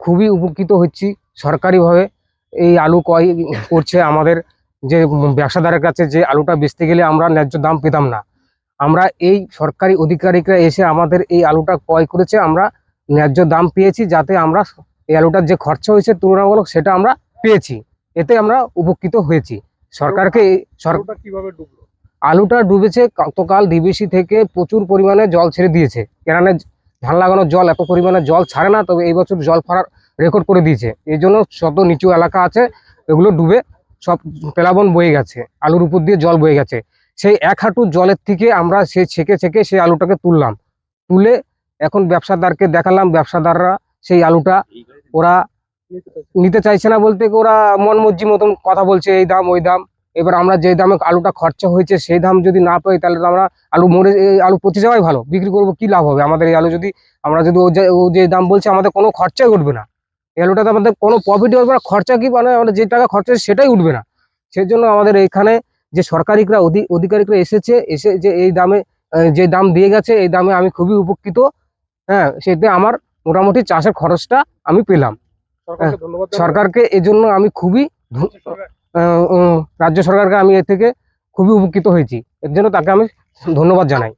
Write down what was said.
খুবই উপকৃত হচ্ছি সরকারিভাবে। এই আলু ক্রয় করছে আমাদের যে ব্যবসাদারের কাছে, যে আলুটা বেচতে গেলে আমরা ন্যায্য দাম পেতাম না, আমরা এই সরকারি আধিকারিকরা এসে আমাদের এই আলুটা ক্রয় করেছে, আমরা ন্যায্য দাম পেয়েছি, যাতে আমরা এই আলুটার যে খরচা হয়েছে তুলনামূলক সেটা আমরা পেয়েছি, এতে আমরা উপকৃত হয়েছি। সরকারকে কিভাবে ডুবলো? আলুটা ডুবেছে গতকাল ডিবিসি থেকে প্রচুর পরিমাণে জল ছেড়ে দিয়েছে। কেননা ধান লাগানোর জল এত পরিমাণে জল ছাড়ে না, তবে এই বছর জল ছাড়ার রেকর্ড করে দিয়েছে। এই জন্য যত নিচু এলাকা আছে এগুলো ডুবে সব প্লাবন বয়ে গেছে, আলুর উপর দিয়ে জল বয়ে গেছে। সেই 1 হাঁটু জলের থেকে আমরা সেই ছেঁকে সেই আলুটাকে তুললাম, তুলে এখন ব্যবসাদারকে দেখালাম। ব্যবসাদাররা সেই আলুটা ওরা নিতে চাইছে না, বলতে ওরা মন মর্জি মতন কথা বলছে, এই দাম ওই দাম। এবার আমরা যে দামে আলুটা খরচা হয়েছে সেই দাম যদি না পাই, তাহলে তো আমরা এই আলু পচে যাওয়াই ভালো। বিক্রি করবো, কি লাভ হবে আমাদের এই আলু যদি আমরা যদি ও যে দাম বলছে, আমাদের কোনো খরচাই উঠবে না। এই আলুটাতে আমাদের কোনো প্রফিটই হবে না, খরচা কি মানে আমাদের যে টাকা খরচা সেটাই উঠবে না। সেই জন্য আমাদের এইখানে যে সরকারিরা অধিকারিকরা এসে যে এই দামে যে দাম দিয়ে গেছে, এই দামে আমি খুবই উপকৃত। হ্যাঁ, সেতে আমার মোটামুটি চাষের খরচটা আমি পেলাম। সরকারকে এজন্য আমি খুবই রাজ্য সরকারকে আমি এর থেকে খুবই উপকৃত হয়েছি, এর জন্য তাকে আমি ধন্যবাদ জানাই।